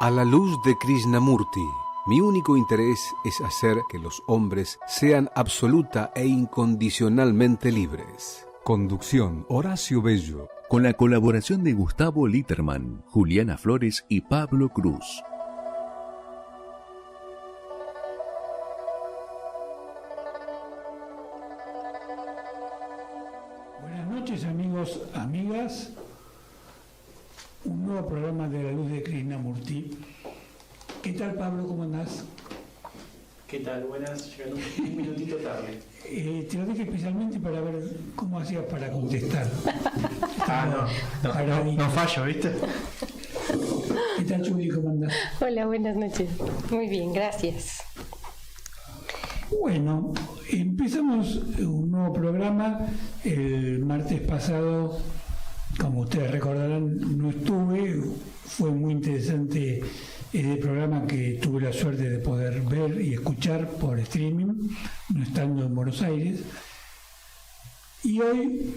A la luz de Krishnamurti, mi único interés es hacer que los hombres sean absoluta e incondicionalmente libres. Conducción: Horacio Bello. Con la colaboración de Gustavo Litterman, Juliana Flores y Pablo Cruz. Buenas noches, amigos, amigas. Un nuevo programa de La Luz de Krishnamurti. ¿Qué tal, Pablo? ¿Cómo andás? ¿Qué tal? Buenas, llegando un minutito tarde. Te lo dije especialmente para ver cómo hacías para contestar. No fallo, ¿viste? ¿Qué tal, Juli? ¿Cómo andás? Hola, buenas noches. Muy bien, gracias. Bueno, empezamos un nuevo programa. El martes pasado, como ustedes recordarán, no estuve. Fue muy interesante el programa que tuve la suerte de poder ver y escuchar por streaming, no estando en Buenos Aires. Y hoy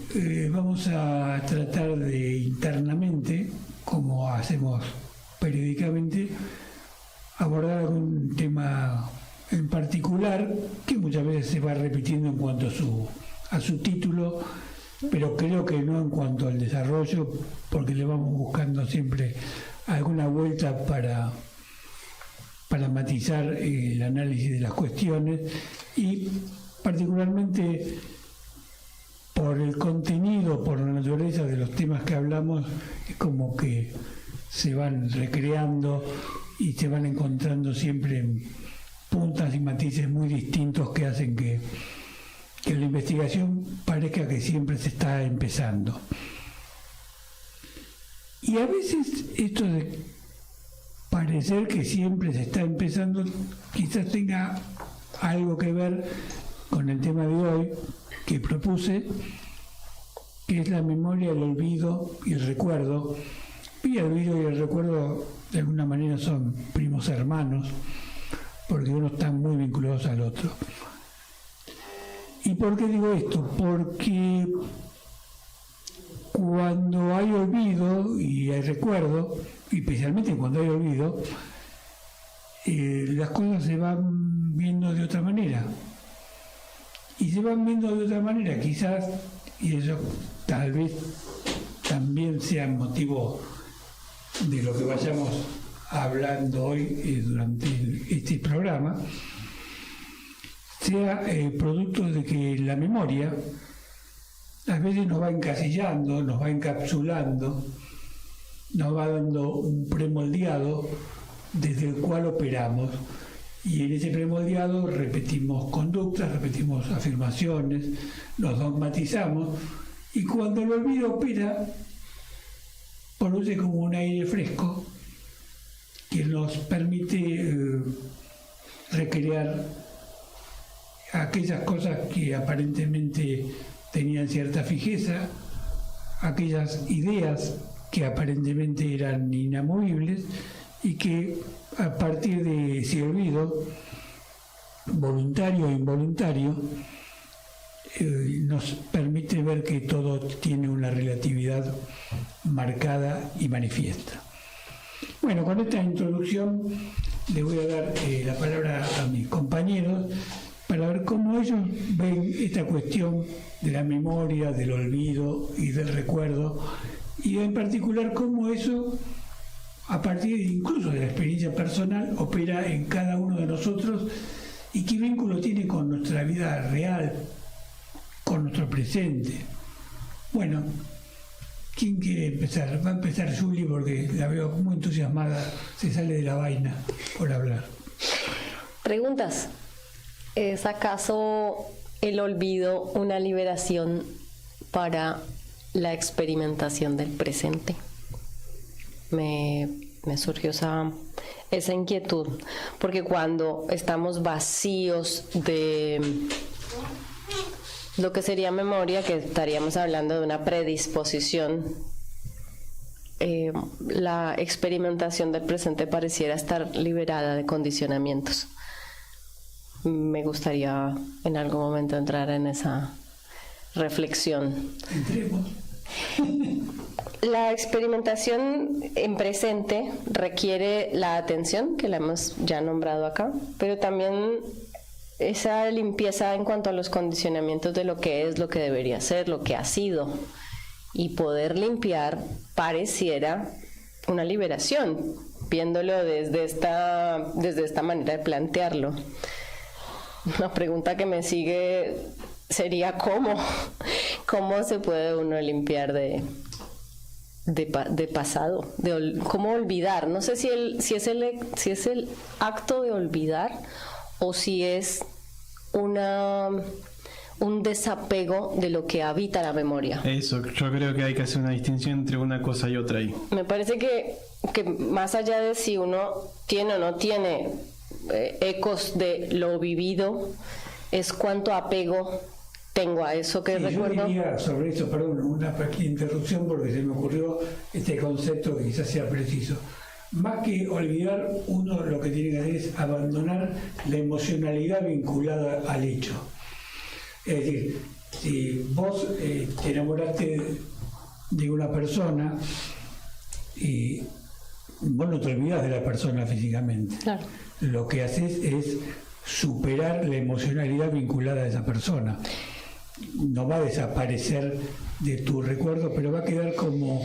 vamos a tratar de internamente, como hacemos periódicamente, abordar algún tema en particular que muchas veces se va repitiendo en cuanto a su título, pero creo que no en cuanto al desarrollo, porque le vamos buscando siempre alguna vuelta para matizar el análisis de las cuestiones, y particularmente por el contenido, por la naturaleza de los temas que hablamos, es como que se van recreando y se van encontrando siempre puntas y matices muy distintos que hacen que la investigación parezca que siempre se está empezando. Y a veces esto de parecer que siempre se está empezando quizás tenga algo que ver con el tema de hoy que propuse, que es la memoria, el olvido y el recuerdo. Y el olvido y el recuerdo de alguna manera son primos hermanos, porque uno está muy vinculados al otro. ¿Y por qué digo esto? Porque cuando hay olvido y hay recuerdo, y especialmente cuando hay olvido, las cosas se van viendo de otra manera. Y se van viendo de otra manera, quizás, y eso tal vez también sea motivo de lo que vayamos hablando hoy durante este programa, sea producto de que la memoria a veces nos va encasillando, nos va encapsulando, nos va dando un premoldeado desde el cual operamos, y en ese premoldeado repetimos conductas, repetimos afirmaciones, nos dogmatizamos, y cuando el olvido opera, produce como un aire fresco que nos permite recrear aquellas cosas que aparentemente tenían cierta fijeza, aquellas ideas que aparentemente eran inamovibles y que a partir de ese olvido, voluntario o involuntario, nos permite ver que todo tiene una relatividad marcada y manifiesta. Bueno, con esta introducción le voy a dar la palabra a mis compañeros para ver cómo ellos ven esta cuestión de la memoria, del olvido y del recuerdo, y en particular cómo eso, a partir incluso de la experiencia personal, opera en cada uno de nosotros y qué vínculo tiene con nuestra vida real, con nuestro presente. Bueno, ¿quién quiere empezar? Va a empezar Juli, porque la veo muy entusiasmada, se sale de la vaina por hablar. ¿Preguntas? ¿Es acaso el olvido una liberación para la experimentación del presente? Me surgió esa inquietud, porque cuando estamos vacíos de lo que sería memoria, que estaríamos hablando de una predisposición, la experimentación del presente pareciera estar liberada de condicionamientos. Me gustaría en algún momento entrar en esa reflexión. Entremos. La experimentación en presente requiere la atención, que la hemos ya nombrado acá, pero también esa limpieza en cuanto a los condicionamientos de lo que es, lo que debería ser, lo que ha sido. Y poder limpiar pareciera una liberación, viéndolo desde esta manera de plantearlo. Una pregunta que me sigue sería ¿cómo se puede uno limpiar de pasado? ¿Cómo olvidar? No sé si es el acto de olvidar o si es un desapego de lo que habita la memoria. Eso, yo creo que hay que hacer una distinción entre una cosa y otra ahí. Me parece que más allá de si uno tiene o no tiene ecos de lo vivido, es cuánto apego tengo a eso que recuerdo. Yo diría sobre eso, perdón, una pequeña interrupción porque se me ocurrió este concepto que quizás sea preciso. Más que olvidar, uno lo que tiene que hacer es abandonar la emocionalidad vinculada al hecho. Es decir, si vos te enamoraste de una persona y vos no te olvidás de la persona físicamente, claro, lo que haces es superar la emocionalidad vinculada a esa persona. No va a desaparecer de tu recuerdo, pero va a quedar como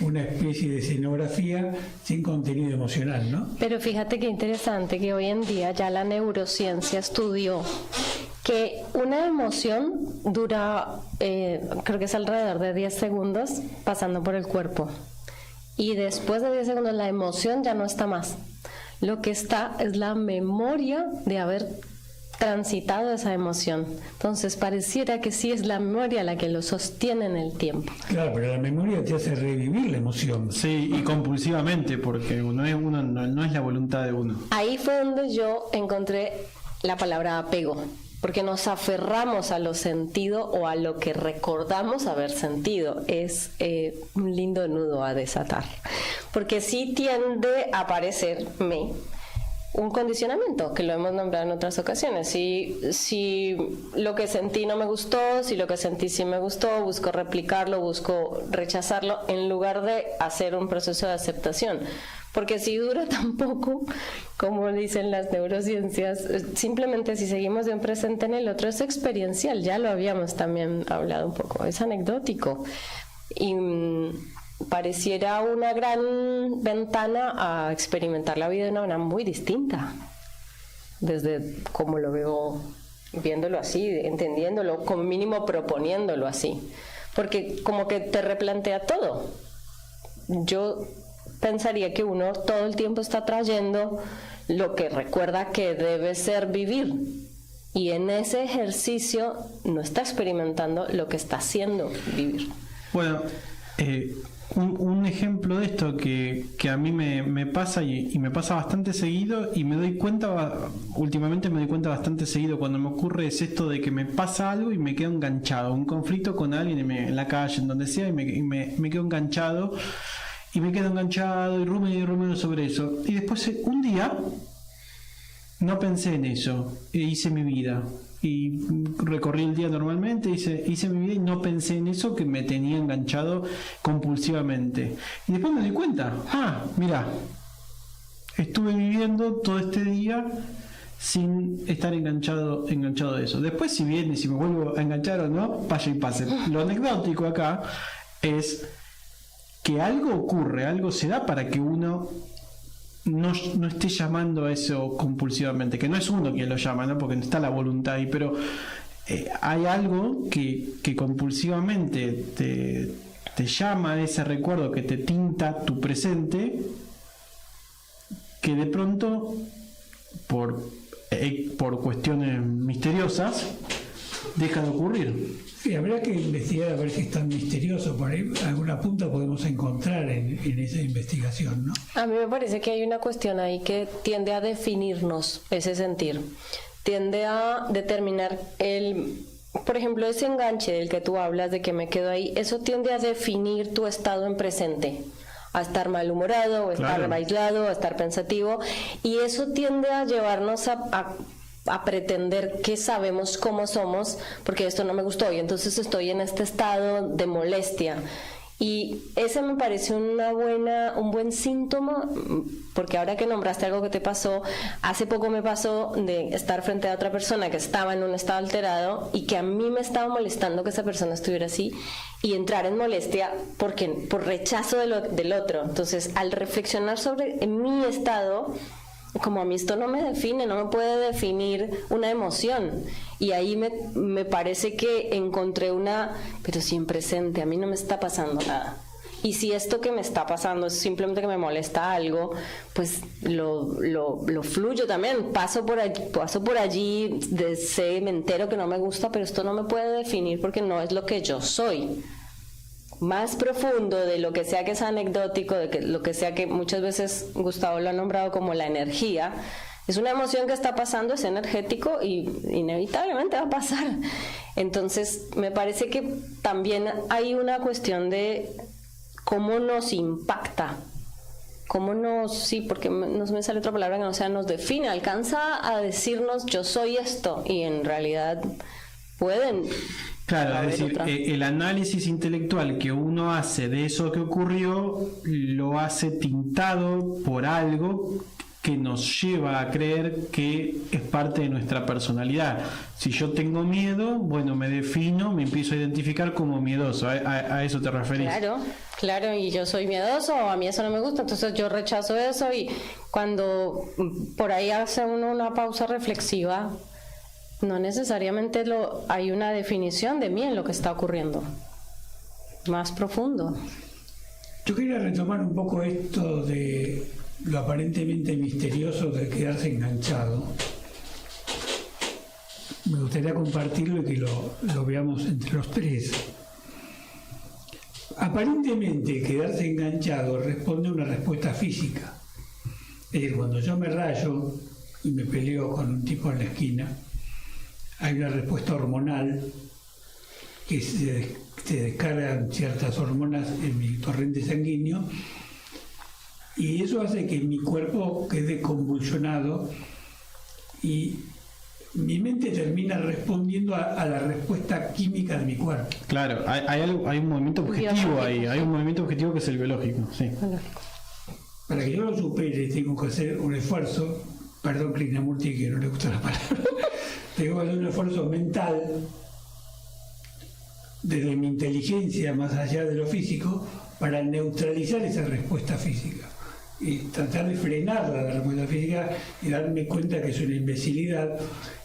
una especie de escenografía sin contenido emocional, ¿no? Pero fíjate qué interesante que hoy en día ya la neurociencia estudió que una emoción dura, creo que es alrededor de 10 segundos pasando por el cuerpo. Y después de 10 segundos la emoción ya no está más. Lo que está es la memoria de haber transitado esa emoción. Entonces pareciera que sí es la memoria la que lo sostiene en el tiempo. Claro, pero la memoria te hace revivir la emoción. Sí, y compulsivamente, porque no es la voluntad de uno. Ahí fue donde yo encontré la palabra apego, porque nos aferramos a lo sentido o a lo que recordamos haber sentido. Es un lindo nudo a desatar, porque sí tiende a parecerme un condicionamiento, que lo hemos nombrado en otras ocasiones. Si lo que sentí no me gustó, si lo que sentí sí me gustó, busco replicarlo, busco rechazarlo, en lugar de hacer un proceso de aceptación. Porque si dura tan poco, como dicen las neurociencias, simplemente si seguimos de un presente en el otro es experiencial, ya lo habíamos también hablado un poco, es anecdótico. Y pareciera una gran ventana a experimentar la vida de una manera muy distinta, desde como lo veo, viéndolo así, entendiéndolo, como mínimo proponiéndolo así, porque como que te replantea todo. Yo pensaría que uno todo el tiempo está trayendo lo que recuerda que debe ser vivir, y en ese ejercicio no está experimentando lo que está haciendo vivir. Bueno, un ejemplo de esto que a mí me pasa y me pasa bastante seguido, y me doy cuenta, últimamente me doy cuenta bastante seguido cuando me ocurre, es esto de que me pasa algo y me quedo enganchado, un conflicto con alguien en la calle, en donde sea, y me quedo enganchado, y rumeno sobre eso, y después un día no pensé en eso, hice mi vida y recorrí el día normalmente, hice mi vida y no pensé en eso que me tenía enganchado compulsivamente. Y después me di cuenta, mira, estuve viviendo todo este día sin estar enganchado de eso. Después si me vuelvo a enganchar o no, vaya y pase. Lo anecdótico acá es que algo ocurre, algo se da para que uno no esté llamando a eso compulsivamente, que no es uno quien lo llama, ¿no? Porque no está la voluntad ahí, pero hay algo que compulsivamente te llama a ese recuerdo, que te tinta tu presente, que de pronto por cuestiones misteriosas deja de ocurrir. Sí, habrá que investigar a ver si es tan misterioso. Por ahí alguna punta podemos encontrar en esa investigación, ¿no? A mí me parece que hay una cuestión ahí que tiende a definirnos ese sentir, tiende a determinar por ejemplo, ese enganche del que tú hablas, de que me quedo ahí, eso tiende a definir tu estado en presente, a estar malhumorado, o estar aislado, a estar pensativo, y eso tiende a llevarnos a pretender que sabemos cómo somos, porque esto no me gustó y entonces estoy en este estado de molestia, Y ese me pareció un buen síntoma, porque ahora que nombraste algo que te pasó, hace poco me pasó de estar frente a otra persona que estaba en un estado alterado y que a mí me estaba molestando que esa persona estuviera así, y entrar en molestia por rechazo del otro. Entonces, al reflexionar sobre mi estado, como a mí esto no me define, no me puede definir una emoción, y ahí me parece que encontré pero sí en presente, a mí no me está pasando nada, y si esto que me está pasando es simplemente que me molesta algo, pues lo fluyo también, paso por allí, me entero que no me gusta, pero esto no me puede definir porque no es lo que yo soy. Más profundo de lo que sea que es anecdótico, de que lo que sea que muchas veces Gustavo lo ha nombrado como la energía, es una emoción que está pasando, es energético y inevitablemente va a pasar. Entonces me parece que también hay una cuestión de cómo nos impacta, porque no me sale otra palabra que no sea nos define, alcanza a decirnos yo soy esto, y en realidad pueden. Claro, es decir, el análisis intelectual que uno hace de eso que ocurrió lo hace tintado por algo que nos lleva a creer que es parte de nuestra personalidad. Si yo tengo miedo, bueno, me defino, me empiezo a identificar como miedoso. ¿A eso te referís? Claro, y yo soy miedoso, o a mí eso no me gusta, entonces yo rechazo eso, y cuando por ahí hace uno una pausa reflexiva, no necesariamente hay una definición de mí en lo que está ocurriendo, más profundo. Yo quería retomar un poco esto de lo aparentemente misterioso de quedarse enganchado. Me gustaría compartirlo y que lo veamos entre los tres. Aparentemente quedarse enganchado responde a una respuesta física. Es decir, cuando yo me rayo y me peleo con un tipo en la esquina, hay una respuesta hormonal que se descargan ciertas hormonas en mi torrente sanguíneo, y eso hace que mi cuerpo quede convulsionado y mi mente termina respondiendo a la respuesta química de mi cuerpo. Claro, hay un movimiento objetivo ahí, hay un movimiento objetivo que es el biológico, sí. Para que yo lo supere tengo que hacer un esfuerzo, perdón Krishnamurti que no le gusta la palabra, tengo que hacer un esfuerzo mental desde mi inteligencia más allá de lo físico para neutralizar esa respuesta física y tratar de frenar la respuesta física y darme cuenta que es una imbecilidad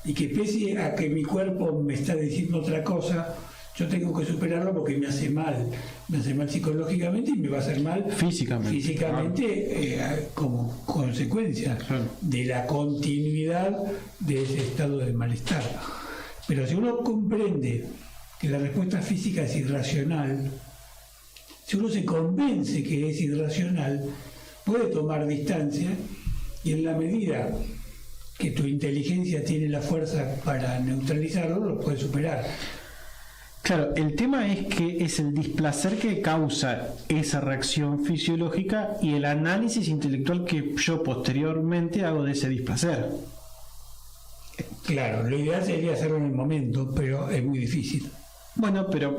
y que pese a que mi cuerpo me está diciendo otra cosa, yo tengo que superarlo porque me hace mal psicológicamente y me va a hacer mal físicamente como consecuencia de la continuidad de ese estado de malestar. Pero si uno comprende que la respuesta física es irracional, si uno se convence que es irracional, puede tomar distancia y en la medida que tu inteligencia tiene la fuerza para neutralizarlo, lo puede superar. Claro, el tema es que es el displacer que causa esa reacción fisiológica y el análisis intelectual que yo posteriormente hago de ese displacer. Claro, lo ideal sería hacerlo en el momento, pero es muy difícil. Bueno, pero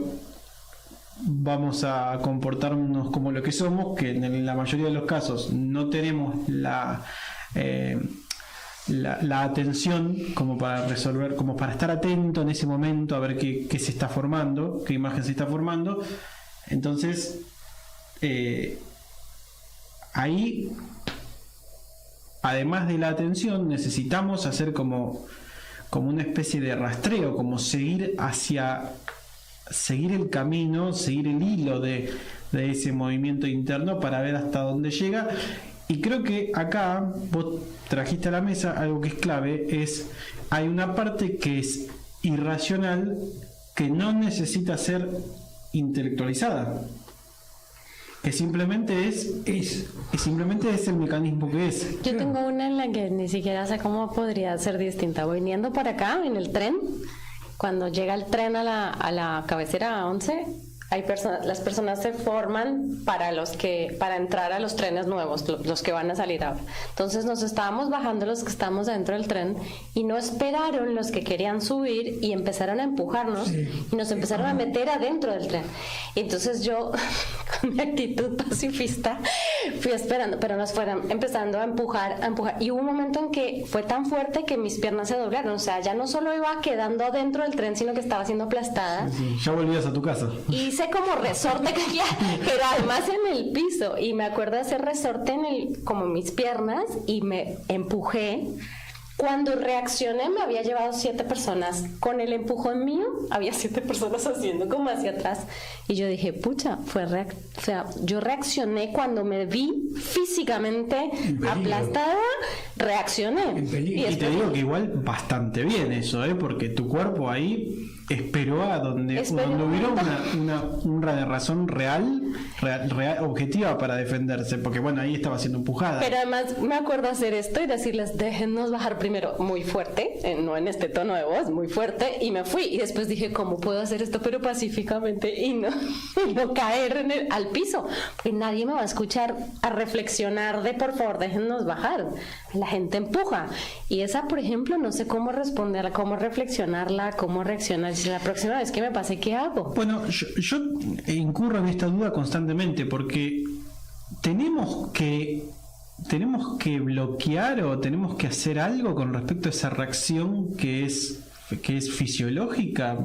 vamos a comportarnos como lo que somos, que en la mayoría de los casos no tenemos la atención como para resolver, como para estar atento en ese momento a ver qué se está formando, qué imagen se está formando. Entonces ahí, además de la atención, necesitamos hacer como una especie de rastreo, como seguir el camino, seguir el hilo de ese movimiento interno para ver hasta dónde llega. Y creo que acá vos trajiste a la mesa algo que es clave, hay una parte que es irracional, que no necesita ser intelectualizada, que simplemente es el mecanismo que es. Yo tengo una en la que ni siquiera sé cómo podría ser distinta. Viniendo para acá en el tren, cuando llega el tren a la cabecera 11, las personas se forman para entrar a los trenes nuevos, los que van a salir ahora. Entonces nos estábamos bajando los que estábamos dentro del tren y no esperaron los que querían subir y empezaron a empujarnos y nos empezaron a meter adentro del tren. Y entonces yo, con mi actitud pacifista, fui esperando, pero nos fueron empezando a empujar. Y hubo un momento en que fue tan fuerte que mis piernas se doblaron. O sea, ya no solo iba quedando adentro del tren, sino que estaba siendo aplastada. Sí, ya volvías a tu casa. Y hice como resorte, pero además en el piso. Y me acuerdo de hacer resorte como mis piernas y me empujé. Cuando reaccioné me había llevado 7 personas. Con el empujón mío había 7 personas haciendo como hacia atrás. Y yo dije, pucha, o sea, yo reaccioné cuando me vi físicamente aplastada, reaccioné. Y te digo que igual bastante bien eso, porque tu cuerpo ahí esperó a donde hubiera una razón real, objetiva para defenderse, porque bueno, ahí estaba siendo empujada. Pero además me acuerdo hacer esto y decirles, déjennos bajar primero muy fuerte, no en este tono de voz, muy fuerte, y me fui. Y después dije, ¿cómo puedo hacer esto pero pacíficamente y no caer al piso? Porque nadie me va a escuchar a reflexionar de, por favor, déjennos bajar. La gente empuja. Y esa, por ejemplo, no sé cómo responderla, cómo reflexionarla, cómo reaccionar. Si la próxima vez que me pase, ¿qué hago? Bueno, yo incurro en esta duda constantemente porque tenemos que bloquear o tenemos que hacer algo con respecto a esa reacción que es fisiológica,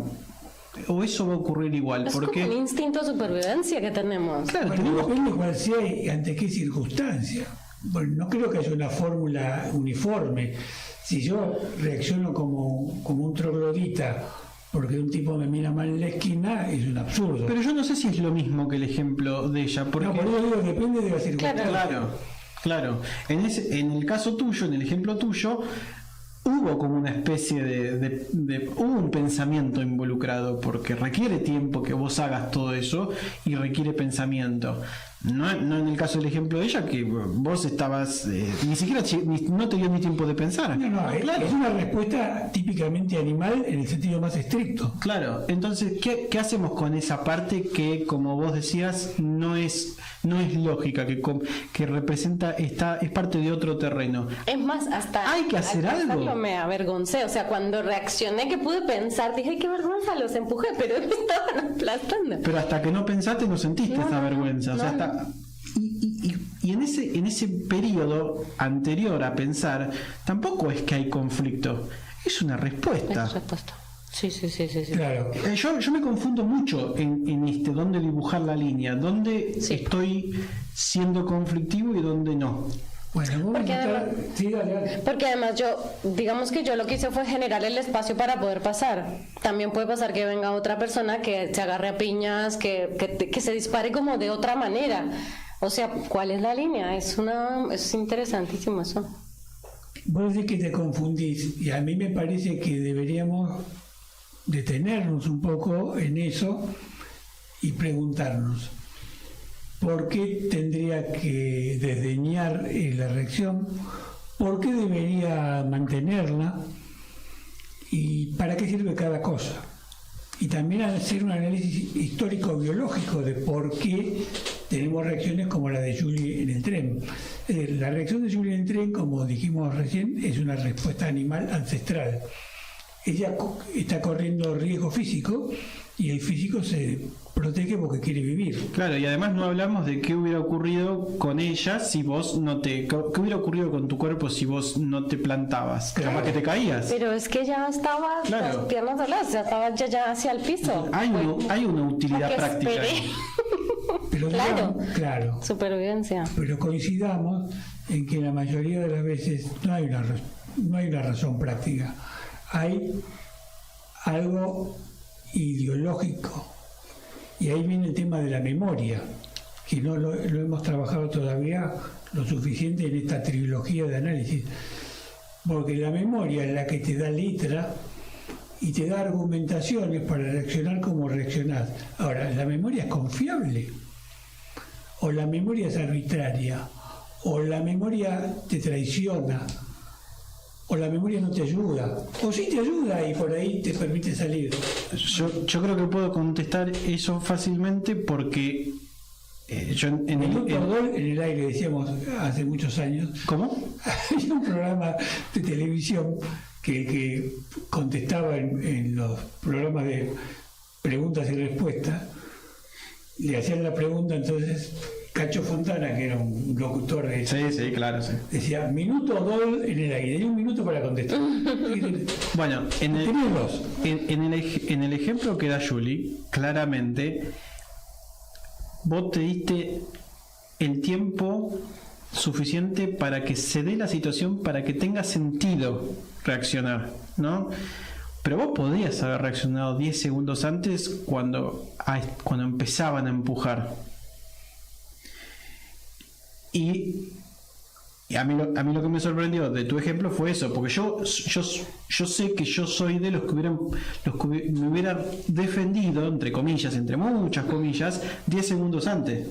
o eso va a ocurrir igual. Es porque como un instinto de supervivencia que tenemos. Claro, depende cuál sea y ante qué circunstancia. Bueno, no creo que haya una fórmula uniforme. Si yo reacciono como un troglodita porque un tipo me mira mal en la esquina, es un absurdo. Pero yo no sé si es lo mismo que el ejemplo de ella. Porque... No, por eso digo, depende de la circunstancia. Claro. En el caso tuyo, en el ejemplo tuyo, hubo como una especie hubo un pensamiento involucrado, porque requiere tiempo que vos hagas todo eso y requiere pensamiento. No en el caso del ejemplo de ella, que vos estabas ni siquiera no te dio ni tiempo de pensar. No, claro. Es una respuesta típicamente animal en el sentido más estricto. Claro, entonces ¿qué hacemos con esa parte que, como vos decías, no es lógica, que representa, es parte de otro terreno? Es más, hasta hay que hacer algo. Yo me avergoncé, o sea, cuando reaccioné que pude pensar, dije, ay, qué vergüenza, los empujé, pero me estaban aplastando. Pero hasta que no pensaste no sentiste esa vergüenza, o sea, hasta... Y en ese periodo anterior a pensar, tampoco es que hay conflicto, es una respuesta. Es respuesta. Sí. Claro. Yo me confundo mucho en dónde dibujar la línea, dónde estoy siendo conflictivo y dónde no. Bueno, porque además digamos que yo lo que hice fue generar el espacio para poder pasar. También puede pasar que venga otra persona que se agarre a piñas, que se dispare como de otra manera. O sea, ¿cuál es la línea? Es interesantísimo eso. Vos decís que te confundís, y a mí me parece que deberíamos detenernos un poco en eso y preguntarnos ¿por qué tendría que desdeñar la reacción? ¿Por qué debería mantenerla? ¿Y para qué sirve cada cosa? Y también hacer un análisis histórico-biológico de por qué tenemos reacciones como la de Julie en el tren. La reacción de Julie en el tren, como dijimos recién, es una respuesta animal ancestral. Ella está corriendo riesgo físico y el físico se protege porque quiere vivir. Claro, y además no hablamos de qué hubiera ocurrido con ella si vos qué hubiera ocurrido con tu cuerpo si vos no te plantabas. Claro. Capaz que te caías. Pero es que ya estaba las piernas dobladas, ya estaba ya hacia el piso. Hay una utilidad práctica. Pero claro. Supervivencia. Pero coincidamos en que la mayoría de las veces no hay una razón práctica. Hay algo ideológico. Y ahí viene el tema de la memoria, que no lo hemos trabajado todavía lo suficiente en esta trilogía de análisis. Porque la memoria es la que te da letra y te da argumentaciones para reaccionar como reaccionás. Ahora, ¿la memoria es confiable? ¿O la memoria es arbitraria? ¿O la memoria te traiciona? o la memoria no te ayuda, o sí te ayuda y por ahí te permite salir. Yo creo que puedo contestar eso fácilmente porque yo en el aire decíamos hace muchos años. ¿Cómo? Había un programa de televisión que contestaba en los programas de preguntas y respuestas. Le hacían la pregunta, entonces Cacho Fontana, que era un locutor de eso, sí, claro, sí. decía, minuto gol en el aire, hay un minuto para contestar. Bueno, en el ejemplo que da Julie, claramente vos te diste el tiempo suficiente para que se dé la situación, para que tenga sentido reaccionar, ¿no? Pero vos podías haber reaccionado 10 segundos antes cuando empezaban a empujar. Y a mí lo que me sorprendió de tu ejemplo fue eso, porque yo sé que yo soy de los que me hubieran defendido, entre comillas, entre muchas comillas, 10 segundos antes.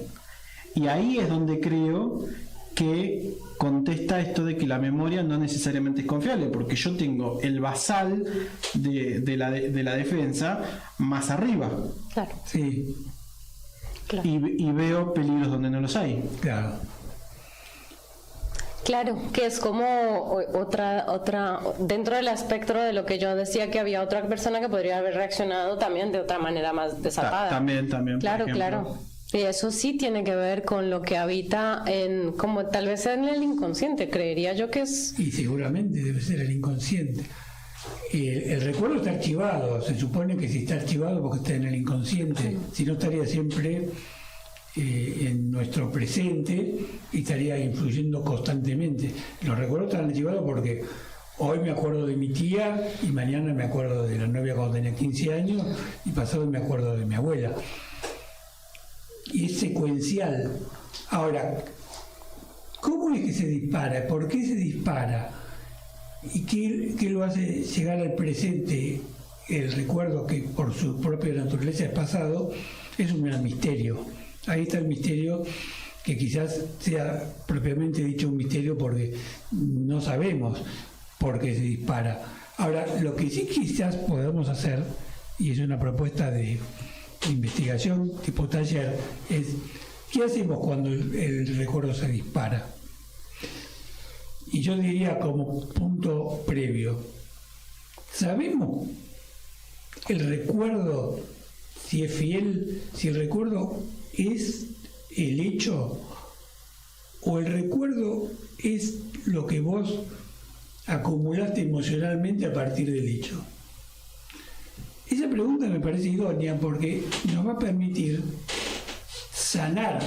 Y ahí es donde creo que contesta esto de que la memoria no necesariamente es confiable, porque yo tengo el basal de la defensa más arriba. Claro. Sí. Claro. Y veo peligros donde no los hay. Claro. Claro, que es como otra dentro del espectro de lo que yo decía, que había otra persona que podría haber reaccionado también de otra manera más desatada. También. Claro, por ejemplo. claro. Y eso sí tiene que ver con lo que habita como tal vez en el inconsciente, creería yo que es. Y seguramente debe ser el inconsciente. El recuerdo está archivado, se supone que si está archivado porque está en el inconsciente, si no estaría siempre en nuestro presente y estaría influyendo constantemente. Los recuerdos están archivados porque hoy me acuerdo de mi tía y mañana me acuerdo de la novia cuando tenía 15 años y pasado me acuerdo de mi abuela. Y es secuencial. Ahora, ¿cómo es que se dispara? ¿Por qué se dispara? ¿Y qué lo hace llegar al presente? El recuerdo, que por su propia naturaleza es pasado, es un gran misterio. Ahí está el misterio, que quizás sea propiamente dicho un misterio porque no sabemos por qué se dispara. Ahora, lo que sí quizás podamos hacer, y es una propuesta de investigación tipo taller, es ¿qué hacemos cuando el recuerdo se dispara? Y yo diría como punto previo, ¿sabemos el recuerdo si es fiel, si el recuerdo es el hecho o el recuerdo es lo que vos acumulaste emocionalmente a partir del hecho? Esa pregunta me parece idónea porque nos va a permitir sanar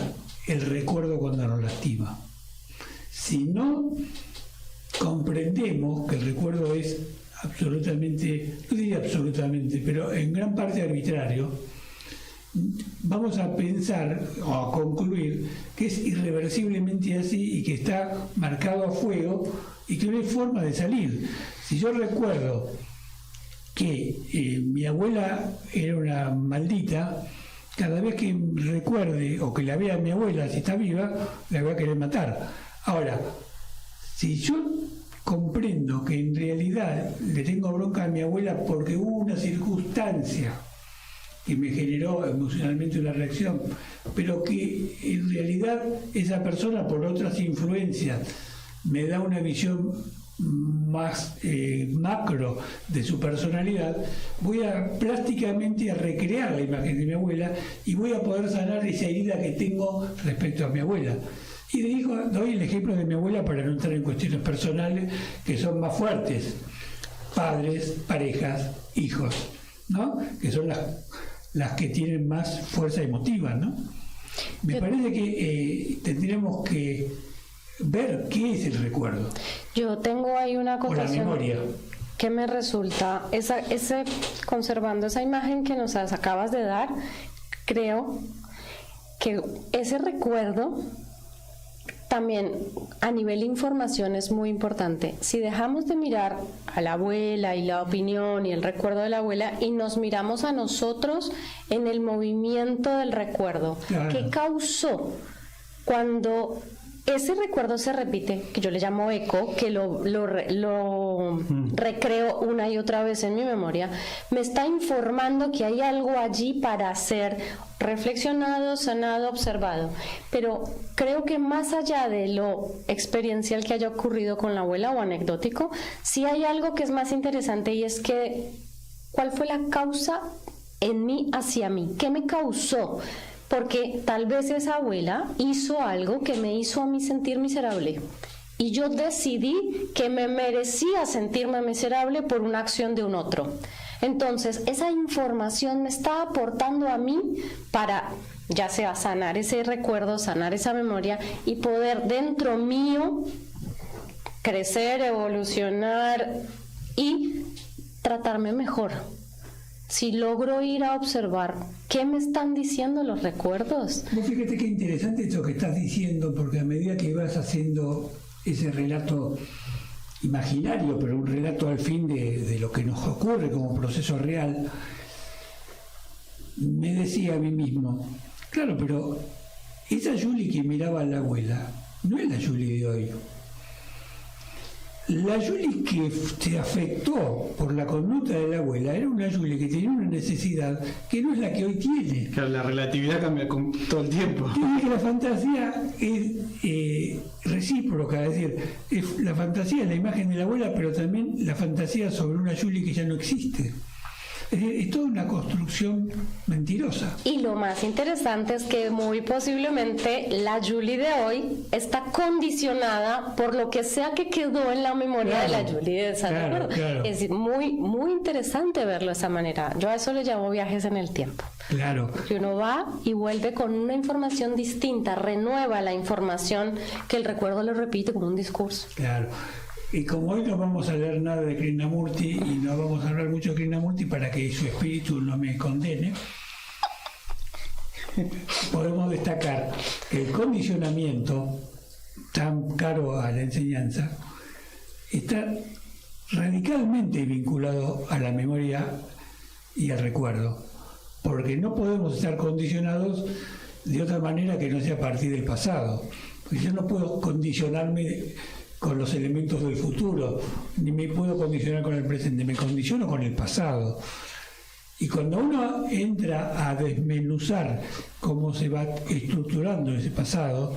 el recuerdo cuando nos lastima. Si no comprendemos que el recuerdo es absolutamente, no diría absolutamente, pero en gran parte arbitrario, vamos a pensar o a concluir que es irreversiblemente así y que está marcado a fuego y que no hay forma de salir. Si yo recuerdo que mi abuela era una maldita, cada vez que recuerde o que la vea a mi abuela, si está viva, la voy a querer matar. Ahora, si yo comprendo que en realidad le tengo bronca a mi abuela porque hubo una circunstancia que me generó emocionalmente una reacción, pero que en realidad esa persona por otras influencias me da una visión más macro de su personalidad, voy a prácticamente a recrear la imagen de mi abuela y voy a poder sanar esa herida que tengo respecto a mi abuela. Y doy el ejemplo de mi abuela para no entrar en cuestiones personales que son más fuertes: padres, parejas, hijos, ¿no? Que son las que tienen más fuerza emotiva, ¿no? Me parece que tendríamos que ver qué es el recuerdo. Yo tengo ahí una acotación. O la memoria. Que me resulta, conservando esa imagen que nos acabas de dar, creo que ese recuerdo también a nivel información es muy importante. Si dejamos de mirar a la abuela y la opinión y el recuerdo de la abuela y nos miramos a nosotros en el movimiento del recuerdo, claro. ¿Qué causó cuando ese recuerdo se repite, que yo le llamo eco, que lo recreo una y otra vez en mi memoria, me está informando que hay algo allí para ser reflexionado, sanado, observado. Pero creo que más allá de lo experiencial que haya ocurrido con la abuela o anecdótico, sí hay algo que es más interesante, y es que ¿cuál fue la causa en mí hacia mí? ¿Qué me causó? Porque tal vez esa abuela hizo algo que me hizo a mí sentir miserable. Y yo decidí que me merecía sentirme miserable por una acción de un otro. Entonces, esa información me está aportando a mí para, ya sea sanar ese recuerdo, sanar esa memoria y poder dentro mío crecer, evolucionar y tratarme mejor. Si logro ir a observar qué me están diciendo los recuerdos. Vos fíjate qué interesante esto que estás diciendo, porque a medida que vas haciendo ese relato imaginario, pero un relato al fin de lo que nos ocurre como proceso real, me decía a mí mismo, claro, pero esa Julie que miraba a la abuela no es la Julie de hoy. La Julie que se afectó por la conducta de la abuela era una Julie que tenía una necesidad que no es la que hoy tiene. Claro, la relatividad cambia todo el tiempo. Tiene que la fantasía es recíproca, es decir, la fantasía es la imagen de la abuela, pero también la fantasía sobre una Julie que ya no existe. Es decir, es toda una construcción mentirosa. Y lo más interesante es que muy posiblemente la Julie de hoy está condicionada por lo que sea que quedó en la memoria de la Julie de esa recuerdo. Claro. Es muy, muy interesante verlo de esa manera. Yo a eso le llamo viajes en el tiempo. Claro. Que uno va y vuelve con una información distinta, renueva la información que el recuerdo lo repite como un discurso. Claro. Y como hoy no vamos a leer nada de Krishnamurti y no vamos a hablar mucho de Krishnamurti para que su espíritu no me condene, podemos destacar que el condicionamiento tan caro a la enseñanza está radicalmente vinculado a la memoria y al recuerdo, porque no podemos estar condicionados de otra manera que no sea a partir del pasado, porque yo no puedo condicionarme con los elementos del futuro, ni me puedo condicionar con el presente, me condiciono con el pasado. Y cuando uno entra a desmenuzar cómo se va estructurando ese pasado,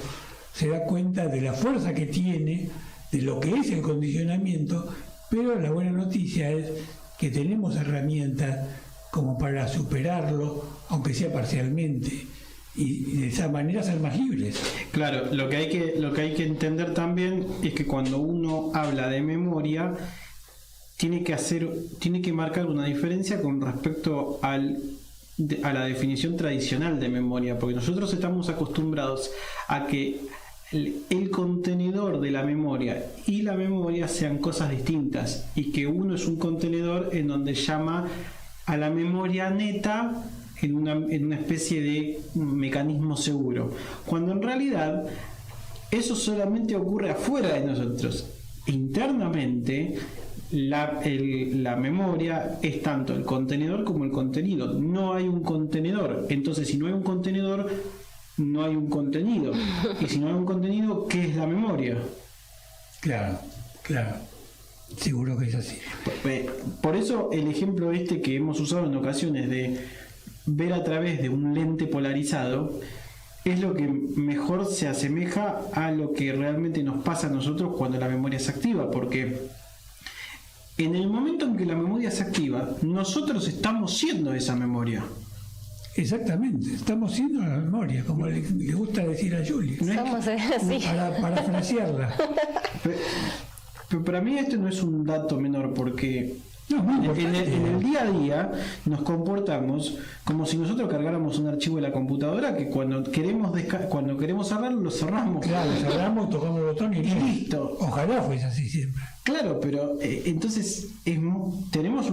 se da cuenta de la fuerza que tiene, de lo que es el condicionamiento, pero la buena noticia es que tenemos herramientas como para superarlo, aunque sea parcialmente, y de esa manera ser más libres. Claro, lo que hay que entender también es que cuando uno habla de memoria tiene que marcar una diferencia con respecto a la definición tradicional de memoria, porque nosotros estamos acostumbrados a que el contenedor de la memoria y la memoria sean cosas distintas, y que uno es un contenedor en donde llama a la memoria neta en una especie de mecanismo seguro, cuando en realidad eso solamente ocurre afuera de nosotros. Internamente la memoria es tanto el contenedor como el contenido. No hay un contenedor, entonces si no hay un contenedor no hay un contenido, y si no hay un contenido, ¿qué es la memoria? Claro, seguro que es así. Por eso el ejemplo que hemos usado en ocasiones de ver a través de un lente polarizado es lo que mejor se asemeja a lo que realmente nos pasa a nosotros cuando la memoria se activa, porque en el momento en que la memoria se activa, nosotros estamos siendo esa memoria. Exactamente, estamos siendo la memoria, como le gusta decir a Julie. Somos así. Para parafrasearla. Pero para mí esto no es un dato menor, porque No, en el día a día nos comportamos como si nosotros cargáramos un archivo de la computadora que cuando queremos cerrarlo, lo cerramos. Claro, cerramos, tocamos el botón y listo. Ojalá fuese así siempre. Claro, pero entonces tenemos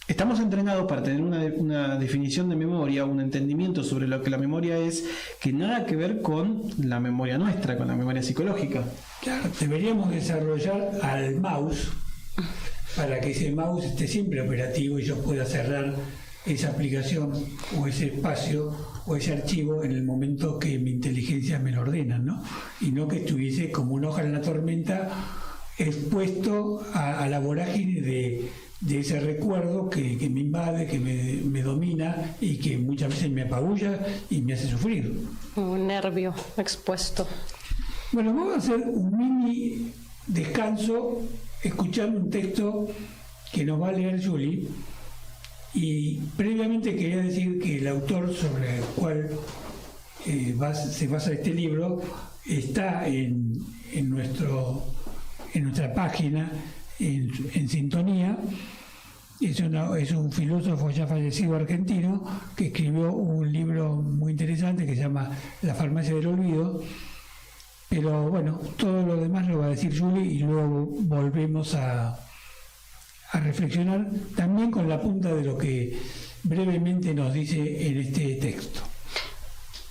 estamos entrenados para tener una definición de memoria, un entendimiento sobre lo que la memoria es, que nada que ver con la memoria nuestra, con la memoria psicológica. Claro, deberíamos desarrollar al mouse para que ese mouse esté siempre operativo y yo pueda cerrar esa aplicación o ese espacio o ese archivo en el momento que mi inteligencia me lo ordena, ¿no? Y no que estuviese como una hoja en la tormenta expuesto a la vorágine de ese recuerdo que me invade, que me domina y que muchas veces me apabulla y me hace sufrir. Un nervio expuesto. Bueno, vamos a hacer un mini descanso escuchando un texto que nos va a leer Julie. Y previamente quería decir que el autor sobre el cual se basa este libro está en nuestra página, en Sintonía. Es un filósofo ya fallecido argentino que escribió un libro muy interesante que se llama La farmacia del olvido. Pero bueno, todo lo demás lo va a decir Julie y luego volvemos a reflexionar también con la punta de lo que brevemente nos dice en este texto.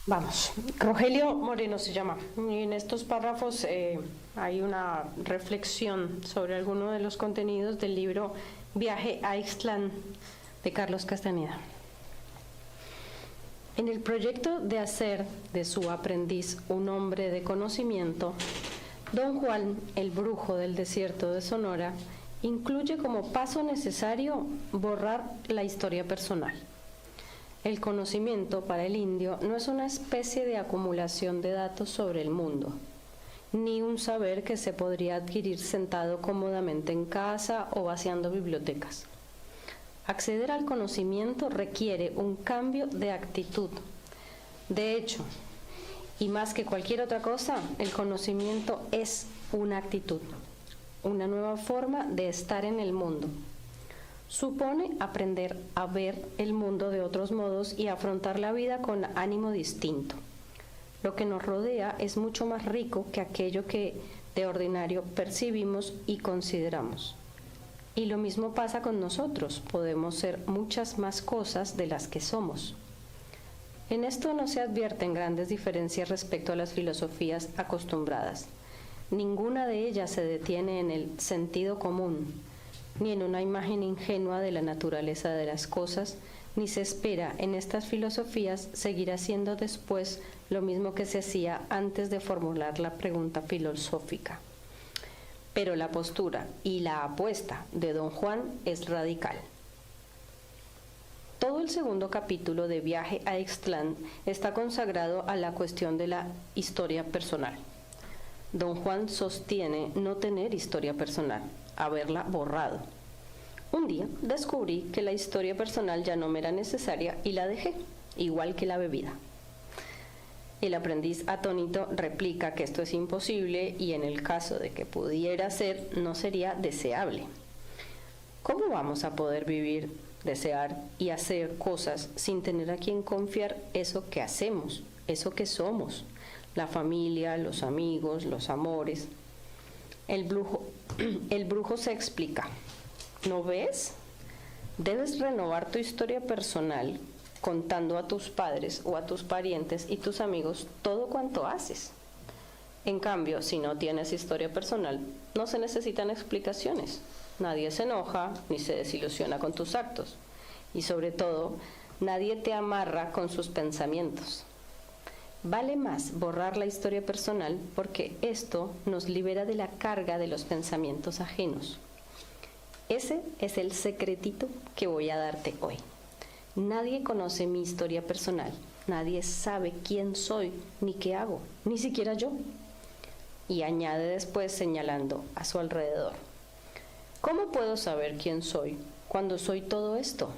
Vamos, Rogelio Moreno se llama, y en estos párrafos hay una reflexión sobre alguno de los contenidos del libro Viaje a Ixtlán de Carlos Castañeda. En el proyecto de hacer de su aprendiz un hombre de conocimiento, don Juan, el brujo del desierto de Sonora, incluye como paso necesario borrar la historia personal. El conocimiento para el indio no es una especie de acumulación de datos sobre el mundo, ni un saber que se podría adquirir sentado cómodamente en casa o vaciando bibliotecas. Acceder al conocimiento requiere un cambio de actitud. De hecho, y más que cualquier otra cosa, el conocimiento es una actitud, una nueva forma de estar en el mundo. Supone aprender a ver el mundo de otros modos y afrontar la vida con ánimo distinto. Lo que nos rodea es mucho más rico que aquello que de ordinario percibimos y consideramos. Y lo mismo pasa con nosotros, podemos ser muchas más cosas de las que somos. En esto no se advierten grandes diferencias respecto a las filosofías acostumbradas. Ninguna de ellas se detiene en el sentido común, ni en una imagen ingenua de la naturaleza de las cosas, ni se espera en estas filosofías seguir haciendo después lo mismo que se hacía antes de formular la pregunta filosófica. Pero la postura y la apuesta de don Juan es radical. Todo el segundo capítulo de Viaje a Ixtlán está consagrado a la cuestión de la historia personal. Don Juan sostiene no tener historia personal, haberla borrado. Un día descubrí que la historia personal ya no me era necesaria y la dejé, igual que la bebida. El aprendiz atónito replica que esto es imposible y en el caso de que pudiera ser, no sería deseable. ¿Cómo vamos a poder vivir, desear y hacer cosas sin tener a quien confiar eso que hacemos, eso que somos? La familia, los amigos, los amores. El brujo se explica. ¿No ves? Debes renovar tu historia personal contando a tus padres o a tus parientes y tus amigos todo cuanto haces. En cambio, si no tienes historia personal, no se necesitan explicaciones. Nadie se enoja ni se desilusiona con tus actos. Y sobre todo, nadie te amarra con sus pensamientos. Vale más borrar la historia personal porque esto nos libera de la carga de los pensamientos ajenos. Ese es el secretito que voy a darte hoy. Nadie conoce mi historia personal, nadie sabe quién soy ni qué hago, ni siquiera yo. Y añade después señalando a su alrededor. ¿Cómo puedo saber quién soy cuando soy todo esto?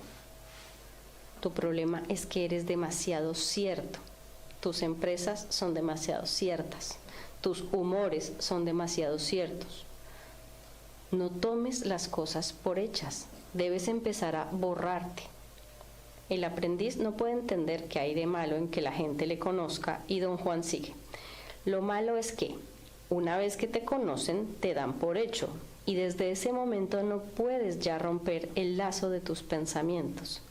Tu problema es que eres demasiado cierto. Tus empresas son demasiado ciertas. Tus humores son demasiado ciertos. No tomes las cosas por hechas. Debes empezar a borrarte. El aprendiz no puede entender qué hay de malo en que la gente le conozca y don Juan sigue. Lo malo es que, una vez que te conocen, te dan por hecho y desde ese momento no puedes ya romper el lazo de tus pensamientos.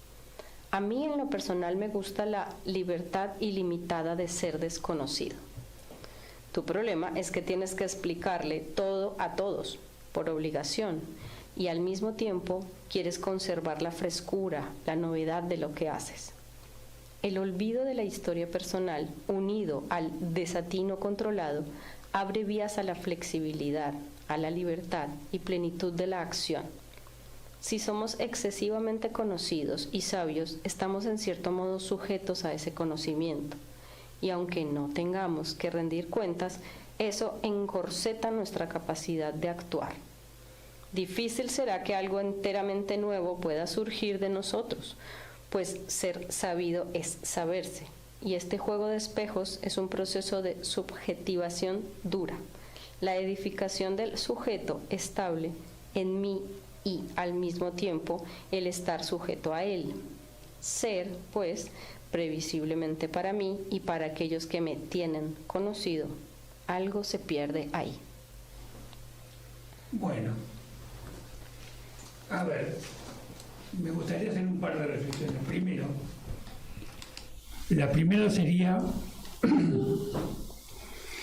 A mí en lo personal me gusta la libertad ilimitada de ser desconocido. Tu problema es que tienes que explicarle todo a todos, por obligación, y al mismo tiempo quieres conservar la frescura, la novedad de lo que haces. El olvido de la historia personal, unido al desatino controlado, abre vías a la flexibilidad, a la libertad y plenitud de la acción. Si somos excesivamente conocidos y sabios, estamos en cierto modo sujetos a ese conocimiento. Y aunque no tengamos que rendir cuentas, eso encorseta nuestra capacidad de actuar. Difícil será que algo enteramente nuevo pueda surgir de nosotros, pues ser sabido es saberse, y este juego de espejos es un proceso de subjetivación dura, la edificación del sujeto estable en mí y, al mismo tiempo, el estar sujeto a él. Ser, pues, previsiblemente para mí y para aquellos que me tienen conocido, algo se pierde ahí. Bueno, a ver, me gustaría hacer un par de reflexiones. Primero, la primera sería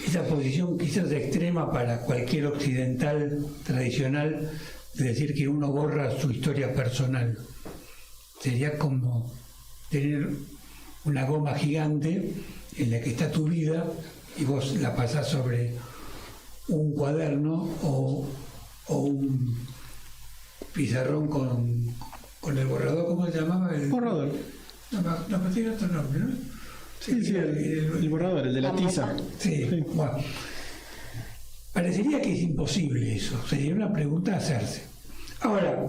esa posición quizás extrema para cualquier occidental tradicional de decir que uno borra su historia personal. Sería como tener una goma gigante en la que está tu vida y vos la pasás sobre un cuaderno o un pizarrón con el borrador, ¿cómo se llamaba? El borrador. No, tiene otro nombre, ¿no? Sí, el borrador, el de la tiza. Sí, bueno. Parecería que es imposible eso, sería una pregunta a hacerse. Ahora,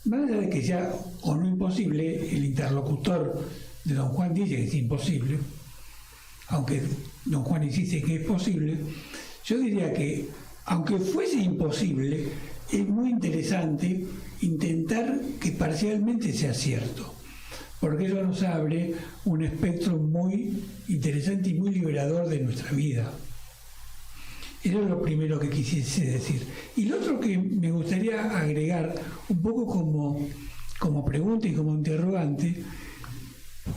más allá de que sea o no imposible, el interlocutor de don Juan dice que es imposible, aunque don Juan insiste que es posible. Yo diría que, aunque fuese imposible, es muy interesante intentar que parcialmente sea cierto, porque eso nos abre un espectro muy interesante y muy liberador de nuestra vida. Eso es lo primero que quisiese decir. Y lo otro que me gustaría agregar, un poco como pregunta y como interrogante,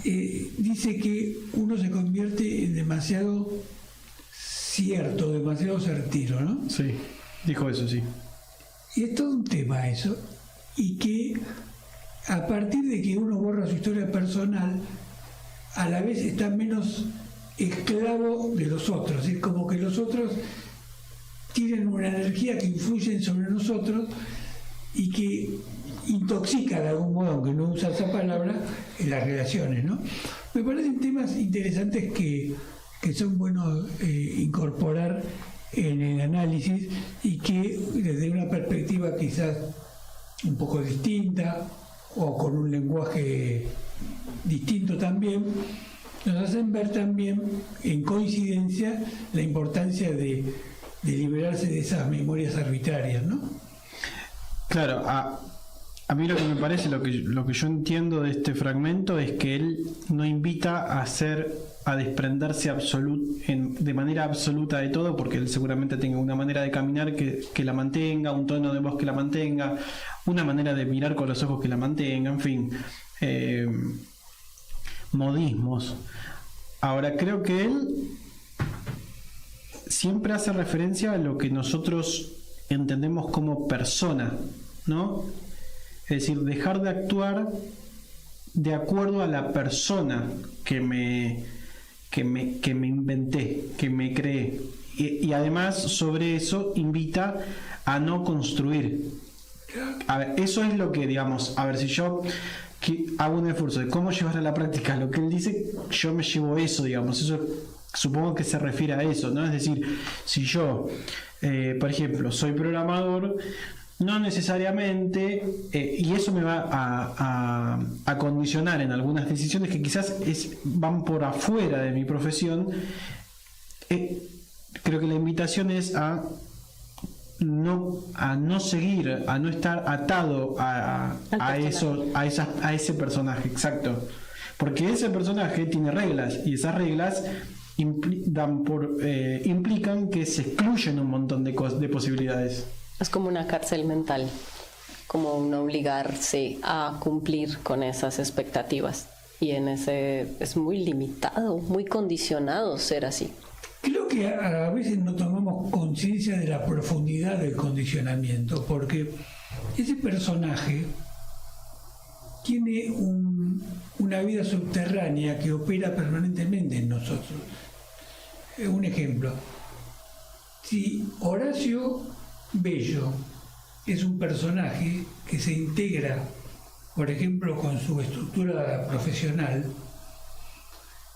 dice que uno se convierte en demasiado cierto, demasiado certero, ¿no? Sí, dijo eso, sí. Y es todo un tema eso, y que a partir de que uno borra su historia personal, a la vez está menos esclavo de los otros, es como que los otros tienen una energía que influye sobre nosotros y que intoxica de algún modo, aunque no usa esa palabra, en las relaciones, ¿no? Me parecen temas interesantes que son buenos incorporar en el análisis y que desde una perspectiva quizás un poco distinta o con un lenguaje distinto también, nos hacen ver también en coincidencia la importancia de liberarse de esas memorias arbitrarias, ¿no? Claro, a mí lo que me parece, lo que yo entiendo de este fragmento es que él no invita a desprenderse de manera absoluta de todo, porque él seguramente tenga una manera de caminar que la mantenga, un tono de voz que la mantenga, una manera de mirar con los ojos que la mantenga, en fin, modismos. Ahora, creo que él siempre hace referencia a lo que nosotros entendemos como persona, ¿no? Es decir, dejar de actuar de acuerdo a la persona que me inventé, que me creé. Y además, sobre eso, invita a no construir. A ver, eso es lo que, digamos, a ver, si yo hago un esfuerzo de cómo llevar a la práctica lo que él dice, yo me llevo eso, digamos, eso supongo que se refiere a eso, ¿no? Es decir, si yo, por ejemplo, soy programador, no necesariamente, y eso me va a condicionar en algunas decisiones que quizás van por afuera de mi profesión. Creo que la invitación es a no seguir, a no estar atado a ese personaje, exacto, porque ese personaje tiene reglas y esas reglas implican que se excluyen un montón de posibilidades. Es como una cárcel mental, como un obligarse a cumplir con esas expectativas. Y en ese es muy limitado, muy condicionado ser así. Creo que a veces no tomamos conciencia de la profundidad del condicionamiento, porque ese personaje tiene un una vida subterránea que opera permanentemente en nosotros. Un ejemplo, si Horacio Bello es un personaje que se integra, por ejemplo, con su estructura profesional,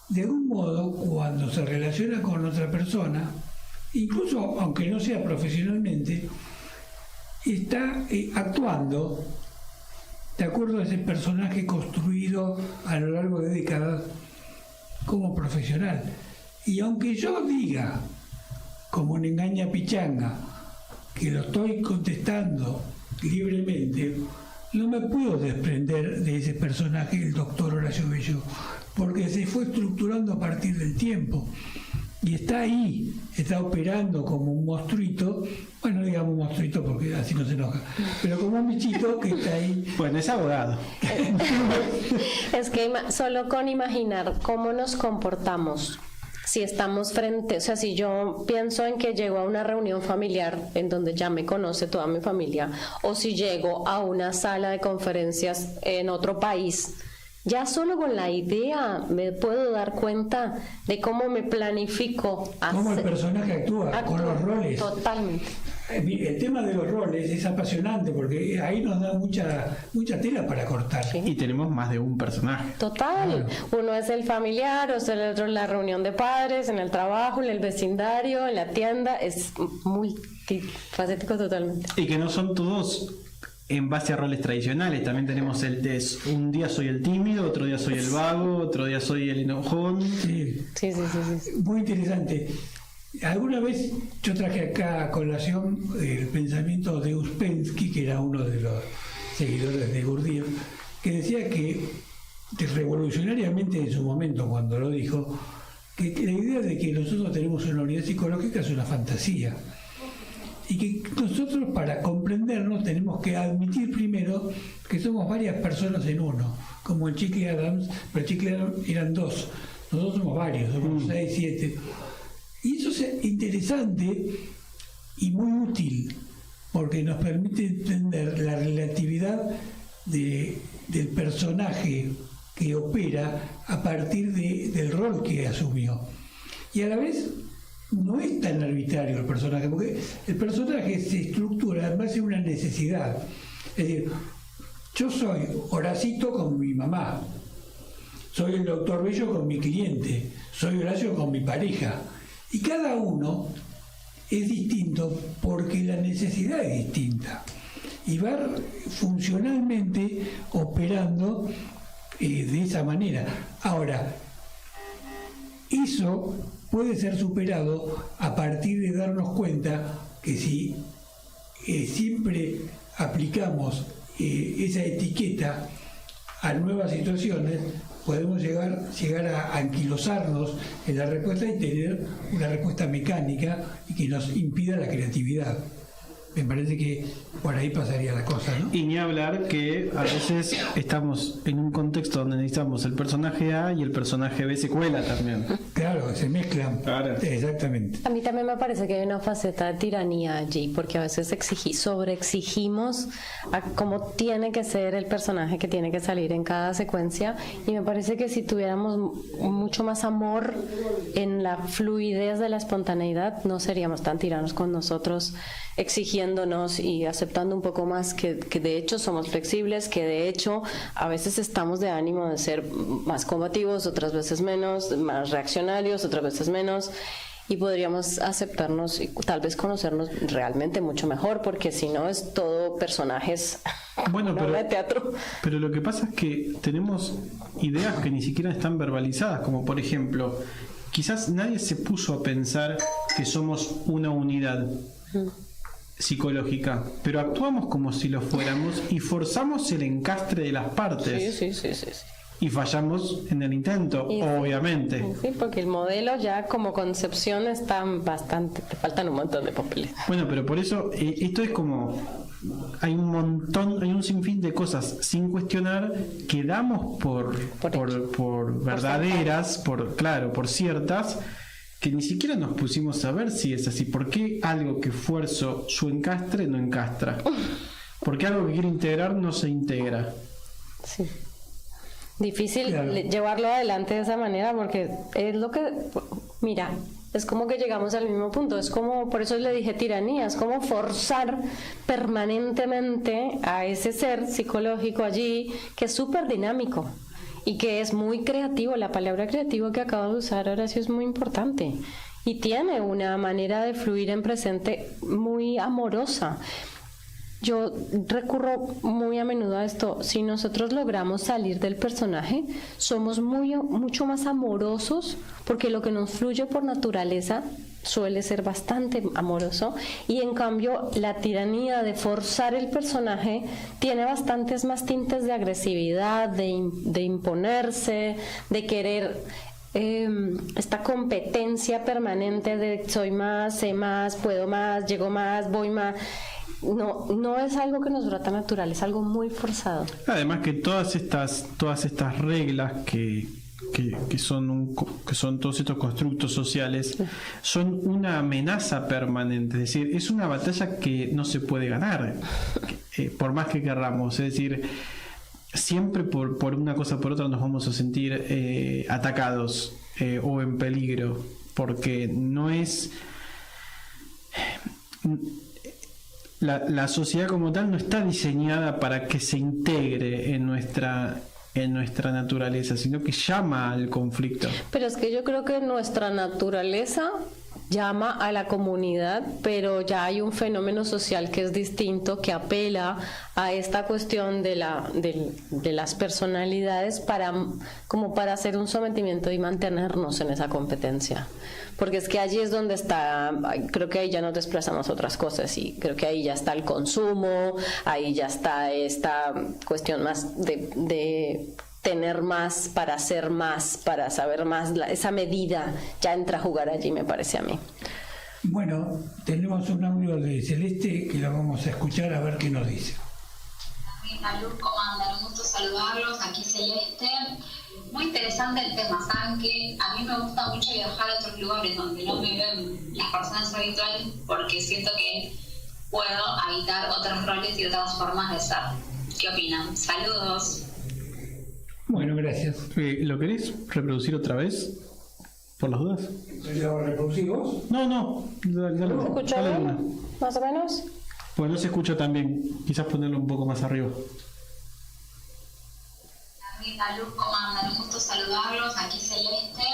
de algún modo, cuando se relaciona con otra persona, incluso aunque no sea profesionalmente, está actuando de acuerdo a ese personaje construido a lo largo de décadas como profesional. Y aunque yo diga, como un engaña pichanga, que lo estoy contestando libremente, no me puedo desprender de ese personaje, el doctor Horacio Bello, porque se fue estructurando a partir del tiempo. Y está ahí, está operando como un monstruito, bueno, digamos monstruito porque así no se enoja, pero como un bichito que está ahí. Bueno, es abogado. Es que solo con imaginar cómo nos comportamos, si estamos frente, o sea, si yo pienso en que llego a una reunión familiar en donde ya me conoce toda mi familia, o si llego a una sala de conferencias en otro país, ya solo con la idea me puedo dar cuenta de cómo me planifico. Cómo el personaje actúa con los roles. Totalmente. El tema de los roles es apasionante porque ahí nos da mucha tela para cortar. Sí. Y tenemos más de un personaje. Total. Uno es el familiar, o sea, el otro en la reunión de padres, en el trabajo, en el vecindario, en la tienda. Es multifacético totalmente. Y que no son todos en base a roles tradicionales. También tenemos un día soy el tímido, otro día soy el vago, otro día soy el enojón. Sí. Sí. Muy interesante. Alguna vez yo traje acá a colación el pensamiento de Uspensky, que era uno de los seguidores de Gurdjieff, que decía que revolucionariamente en su momento, cuando lo dijo, que la idea de que nosotros tenemos una unidad psicológica es una fantasía. Y que nosotros, para comprendernos, tenemos que admitir primero que somos varias personas en uno, como el Chicle Adams, pero el Chicle Adams eran dos, nosotros somos varios, somos 6, 7. Y eso es interesante y muy útil, porque nos permite entender la relatividad del personaje que opera a partir del rol que asumió. Y a la vez no es tan arbitrario el personaje, porque el personaje se estructura en base a una necesidad. Es decir, yo soy Horacito con mi mamá, soy el doctor Bello con mi cliente, soy Horacio con mi pareja. Y cada uno es distinto porque la necesidad es distinta. Y va funcionalmente operando de esa manera. Ahora, eso puede ser superado a partir de darnos cuenta que si siempre aplicamos esa etiqueta a nuevas situaciones, podemos llegar a anquilosarnos en la respuesta y tener una respuesta mecánica y que nos impida la creatividad. Me parece que por ahí pasaría la cosa, ¿no? Y ni hablar que a veces estamos en un contexto donde necesitamos el personaje A y el personaje B se cuela también. Claro, se mezclan. Claro. Exactamente. A mí también me parece que hay una faceta de tiranía allí, porque a veces sobreexigimos a cómo tiene que ser el personaje que tiene que salir en cada secuencia, y me parece que si tuviéramos mucho más amor en la fluidez de la espontaneidad, no seríamos tan tiranos con nosotros, exigiéndonos y aceptando un poco más que de hecho somos flexibles, que de hecho a veces estamos de ánimo de ser más combativos, otras veces menos, más reaccionarios, otras veces menos, y podríamos aceptarnos y tal vez conocernos realmente mucho mejor, porque si no es todo personajes Bueno, una obra de teatro. pero lo que pasa es que tenemos ideas que ni siquiera están verbalizadas, como por ejemplo, quizás nadie se puso a pensar que somos una unidad psicológica, pero actuamos como si lo fuéramos y forzamos el encastre de las partes. Sí. Y fallamos en el intento, obviamente. Sí, porque el modelo ya como concepción está bastante, te faltan un montón de papeles. Bueno, pero por eso esto es como hay un sinfín de cosas sin cuestionar que damos por verdaderas, por ciertas, que ni siquiera nos pusimos a ver si es así. ¿Por qué algo que fuerzo su encastre no encastra? ¿Por qué algo que quiero integrar no se integra? Sí. Difícil Claro. llevarlo adelante de esa manera porque es lo que, mira, es como que llegamos al mismo punto, es como, por eso le dije tiranía, es como forzar permanentemente a ese ser psicológico allí que es súper dinámico y que es muy creativo. La palabra creativo que acabo de usar, Horacio, es muy importante y tiene una manera de fluir en presente muy amorosa. Yo recurro muy a menudo a esto. Si nosotros logramos salir del personaje, somos mucho más amorosos, porque lo que nos fluye por naturaleza suele ser bastante amoroso, y en cambio la tiranía de forzar el personaje tiene bastantes más tintes de agresividad, de imponerse, de querer esta competencia permanente de soy más, sé más, puedo más, llego más, voy más. No es algo que nos brota natural, es algo muy forzado. Además que todas estas reglas que son todos estos constructos sociales son una amenaza permanente, es decir, es una batalla que no se puede ganar por más que querramos, es decir, siempre por una cosa o por otra nos vamos a sentir atacados o en peligro, porque no es... La sociedad como tal no está diseñada para que se integre en nuestra naturaleza, sino que llama al conflicto. Pero es que yo creo que nuestra naturaleza llama a la comunidad, pero ya hay un fenómeno social que es distinto, que apela a esta cuestión de las personalidades como para hacer un sometimiento y mantenernos en esa competencia. Porque es que allí es donde está, creo que ahí ya nos desplazamos a otras cosas, y creo que ahí ya está el consumo, ahí ya está esta cuestión más de tener más, para hacer más, para saber más, esa medida ya entra a jugar allí, me parece a mí. Bueno, tenemos un audio de Celeste que lo vamos a escuchar a ver qué nos dice. Salud, ¿cómo andan? Un gusto saludarlos, aquí Celeste. Muy interesante el tema, ¿saben? Que a mí me gusta mucho viajar a otros lugares donde no me ven las personas habituales, porque siento que puedo habitar otros roles y otras formas de ser. ¿Qué opinan? Saludos. Bueno, gracias. ¿Lo querés reproducir otra vez? ¿Por las dudas? ¿Lo reproducimos? No, dale, ¿Se escucha dale bien? una. ¿Más o menos? Pues no se escucha tan bien, quizás ponerlo un poco más arriba. Salud, ¿cómo andan? Un gusto saludarlos, aquí Celeste.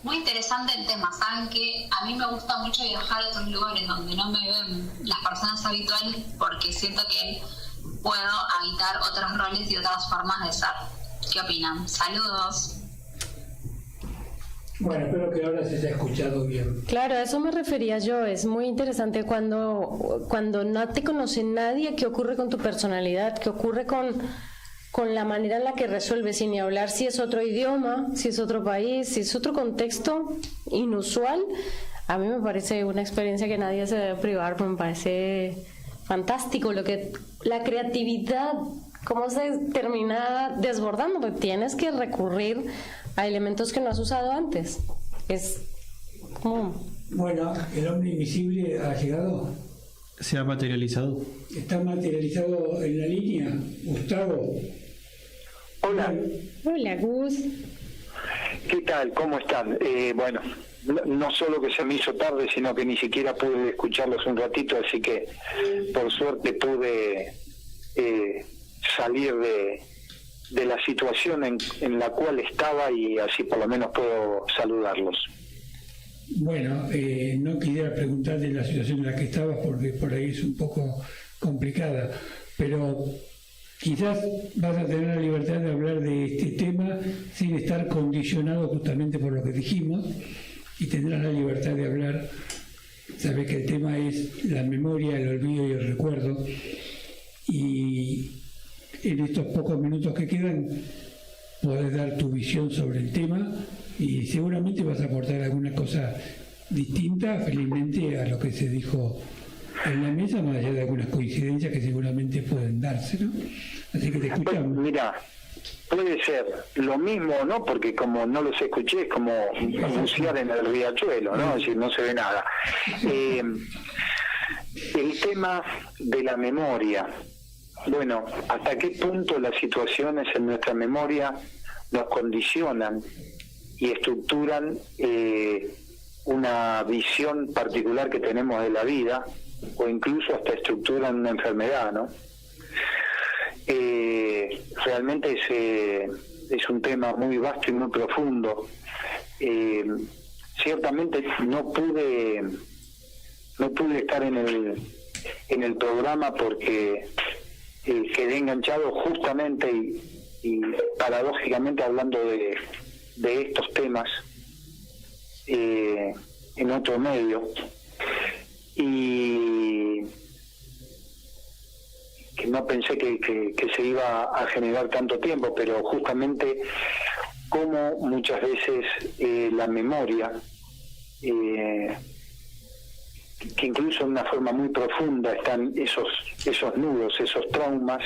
Muy interesante el tema, ¿saben? Que a mí me gusta mucho viajar a otros lugares donde no me ven las personas habituales, porque siento que puedo habitar otros roles y otras formas de ser. ¿Qué opinan? Saludos. Bueno, espero que ahora se haya escuchado bien. Claro, a eso me refería yo. Es muy interesante cuando no te conoce nadie, qué ocurre con tu personalidad, qué ocurre con la manera en la que resuelves, sin ni hablar si es otro idioma, si es otro país, si es otro contexto inusual. A mí me parece una experiencia que nadie se debe privar, me parece fantástico la creatividad, cómo se termina desbordando, porque tienes que recurrir a elementos que no has usado antes. Es como... Bueno, el hombre invisible ha llegado. Se ha materializado. ¿Está materializado en la línea? Gustavo. Hola, Hola, Gus. ¿qué tal? ¿Cómo están? Bueno, no solo que se me hizo tarde, sino que ni siquiera pude escucharlos un ratito, así que por suerte pude salir de la situación en la cual estaba, y así por lo menos puedo saludarlos. Bueno, no quisiera preguntarle la situación en la que estabas porque por ahí es un poco complicada, pero quizás vas a tener la libertad de hablar de este tema sin estar condicionado justamente por lo que dijimos, y tendrás la libertad de hablar. Sabes que el tema es la memoria, el olvido y el recuerdo, y en estos pocos minutos que quedan podés dar tu visión sobre el tema, y seguramente vas a aportar alguna cosa distinta, felizmente, a lo que se dijo en la mesa, más allá de algunas coincidencias que seguramente pueden darse, ¿no? Así que te escuchamos. Mira, puede ser lo mismo, ¿no? Porque como no los escuché, es como bucear en el riachuelo, ¿no? Es decir, no se ve nada. El tema de la memoria. Bueno, ¿hasta qué punto las situaciones en nuestra memoria nos condicionan y estructuran una visión particular que tenemos de la vida, o incluso hasta estructuran una enfermedad, ¿no? Realmente es un tema muy vasto y muy profundo. Ciertamente no pude estar en el programa porque quedé enganchado justamente y paradójicamente hablando de estos temas en otro medio, y que no pensé que se iba a generar tanto tiempo, pero justamente como muchas veces la memoria, que incluso de una forma muy profunda están esos nudos, esos traumas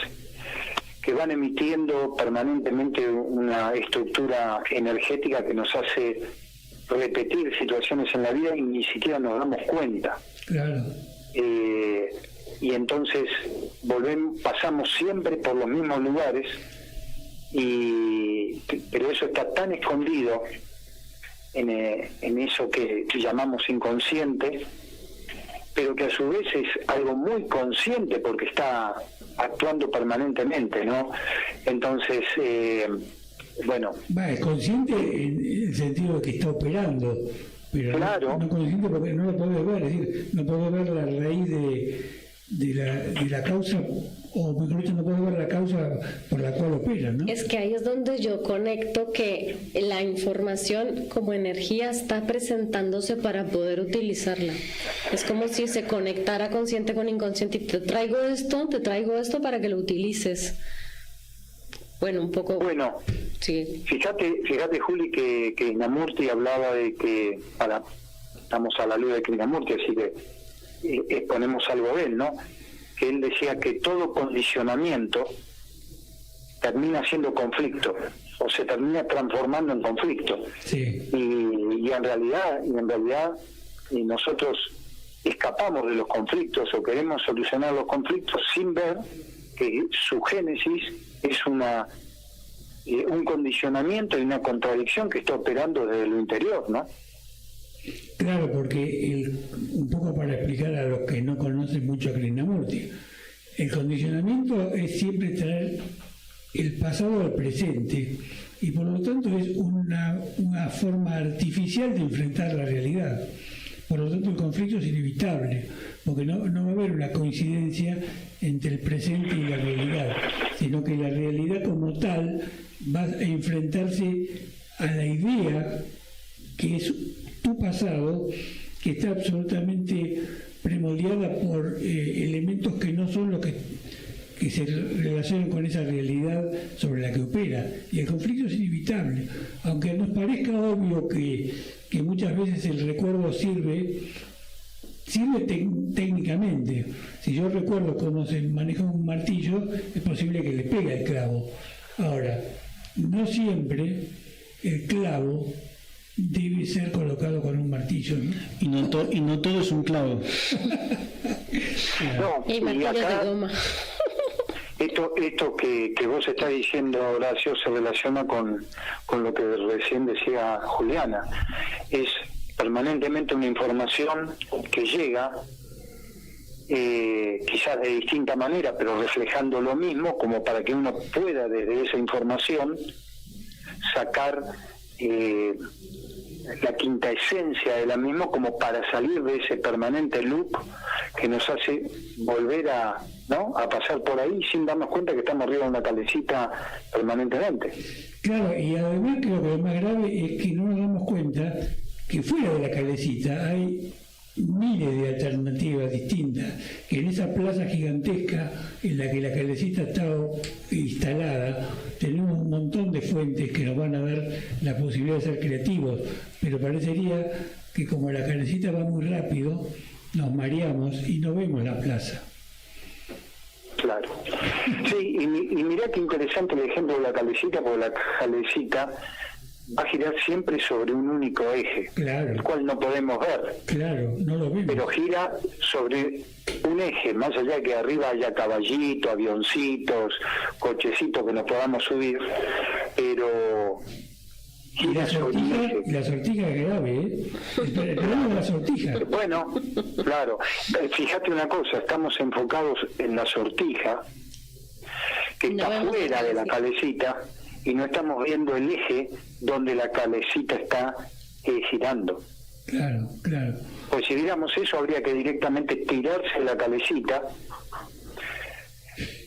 que van emitiendo permanentemente una estructura energética que nos hace repetir situaciones en la vida y ni siquiera nos damos cuenta. Claro. Y entonces pasamos siempre por los mismos lugares, pero eso está tan escondido en eso que llamamos inconsciente, pero que a su vez es algo muy consciente porque está actuando permanentemente, ¿no? Entonces, bueno... Es consciente en el sentido de que está operando, pero claro. no consciente porque no lo podés ver, es decir, no podés ver la raíz de la causa, o mejor dicho, no podés ver la causa por la cual opera, ¿no? Es que ahí es donde yo conecto que la información como energía está presentándose para poder utilizarla. Es como si se conectara consciente con inconsciente y te traigo esto para que lo utilices. Bueno, un poco... Bueno, sí. Fíjate Juli, que Krishnamurti hablaba de que estamos a la luz de Krishnamurti, así que exponemos algo de él, ¿no? Que él decía que todo condicionamiento termina siendo conflicto, o se termina transformando en conflicto. Sí. Y en realidad nosotros escapamos de los conflictos o queremos solucionar los conflictos sin ver que su génesis es un condicionamiento y una contradicción que está operando desde lo interior, ¿no? Claro, porque un poco para explicar a los que no conocen mucho a Krishnamurti, el condicionamiento es siempre traer el pasado al presente y por lo tanto es una forma artificial de enfrentar la realidad. Por lo tanto el conflicto es inevitable, porque no va a haber una coincidencia entre el presente y la realidad, sino que la realidad como tal va a enfrentarse a la idea que es tu pasado, que está absolutamente premoldeada por elementos que no son los que se relacionan con esa realidad sobre la que opera. Y el conflicto es inevitable, aunque nos parezca obvio que muchas veces el recuerdo sirve técnicamente. Si yo recuerdo cómo se maneja un martillo, es posible que le pegue el clavo. Ahora, no siempre el clavo debe ser colocado con un martillo, ¿no? Y no todo es un clavo. No, Y martillos de goma. Esto que vos estás diciendo, Horacio, se relaciona con lo que recién decía Juliana. Es permanentemente una información que llega, quizás de distinta manera, pero reflejando lo mismo, como para que uno pueda desde esa información sacar la quinta esencia de la misma, como para salir de ese permanente loop que nos hace volver a pasar por ahí sin darnos cuenta que estamos arriba de una calecita permanentemente. Claro, y además creo que lo más grave es que no nos damos cuenta que fuera de la calecita hay miles de alternativas distintas, que en esa plaza gigantesca en la que la calecita está instalada tenemos un montón de fuentes que nos van a dar la posibilidad de ser creativos, pero parecería que como la calecita va muy rápido nos mareamos y no vemos la plaza. Claro. Sí, y mirá qué interesante el ejemplo de la calecita, porque la calecita va a girar siempre sobre un único eje, Claro. el cual no podemos ver, Claro, no lo vemos. pero gira sobre un eje, más allá de que arriba haya caballitos, avioncitos, cochecitos que nos podamos subir, pero Y gira la sobre un sortija, eje. y la sortija es grave, ¿eh? El problema es la sortija. Bueno, claro, fíjate una cosa, estamos enfocados en la sortija, que No está vemos fuera la de la calecita. calecita, y no estamos viendo el eje donde la calecita está girando. Claro, claro. Pues si viéramos eso, habría que directamente tirarse la calecita,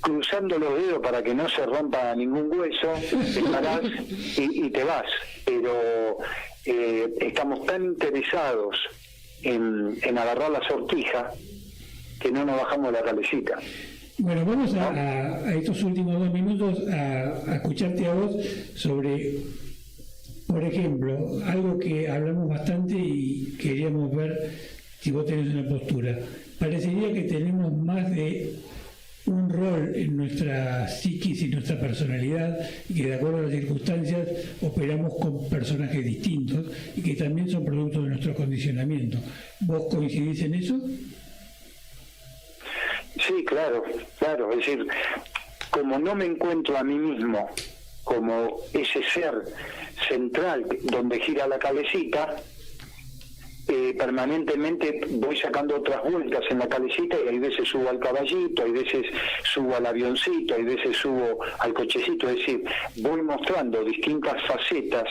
cruzando los dedos para que no se rompa ningún hueso, te parás y te vas. Pero estamos tan interesados en agarrar la sortija que no nos bajamos la calecita. Bueno, vamos a estos últimos 2 minutos a escucharte a vos sobre, por ejemplo, algo que hablamos bastante y queríamos ver si vos tenés una postura. Parecería que tenemos más de un rol en nuestra psiquis y nuestra personalidad, y que de acuerdo a las circunstancias operamos con personajes distintos y que también son producto de nuestro condicionamiento. ¿Vos coincidís en eso? Sí, claro, claro. Es decir, como no me encuentro a mí mismo como ese ser central donde gira la calecita, permanentemente voy sacando otras vueltas en la calecita y hay veces subo al caballito, hay veces subo al avioncito, hay veces subo al cochecito. Es decir, voy mostrando distintas facetas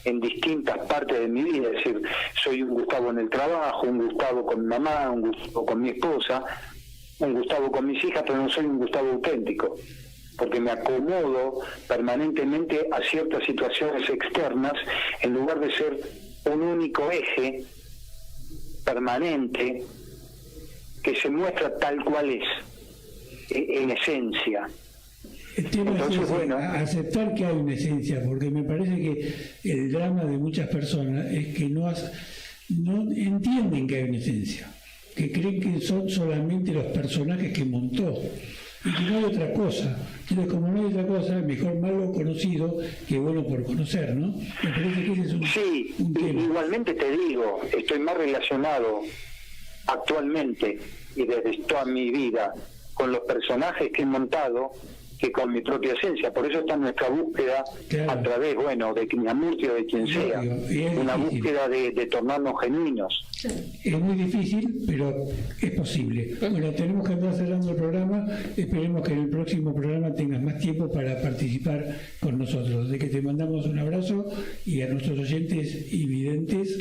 en distintas partes de mi vida. Es decir, soy un Gustavo en el trabajo, un Gustavo con mi mamá, un Gustavo con mi esposa, un Gustavo con mis hijas, pero no soy un Gustavo auténtico, porque me acomodo permanentemente a ciertas situaciones externas en lugar de ser un único eje permanente que se muestra tal cual es, en esencia. El tema Entonces, es bueno. aceptar que hay una esencia, porque me parece que el drama de muchas personas es que no entienden que hay una esencia, que creen que son solamente los personajes que montó y que no hay otra cosa. Entonces, como no hay otra cosa, mejor malo conocido que bueno por conocer, ¿no? Me parece que ese es Sí, un tema. igualmente te digo, estoy más relacionado actualmente y desde toda mi vida con los personajes que he montado que con mi propia esencia. Por eso está nuestra búsqueda, Claro. a través, bueno, de Kniamurti o de quien sea, Y es una difícil. búsqueda de tornarnos genuinos. Es muy difícil, pero es posible. Bueno, tenemos que andar cerrando el programa. Esperemos que en el próximo programa tengas más tiempo para participar con nosotros. De que te mandamos un abrazo y a nuestros oyentes y videntes,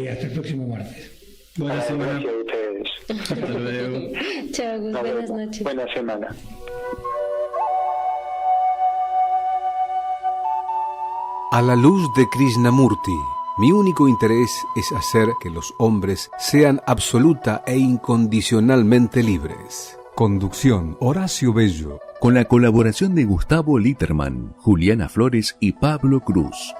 hasta el próximo martes. Buena semana. Gracias a ustedes. Hasta luego. Chao, Gus, Nos buenas vemos. noches. Buena semana. A la luz de Krishnamurti, mi único interés es hacer que los hombres sean absoluta e incondicionalmente libres. Conducción, Horacio Bello. Con la colaboración de Gustavo Litterman, Juliana Flores y Pablo Cruz.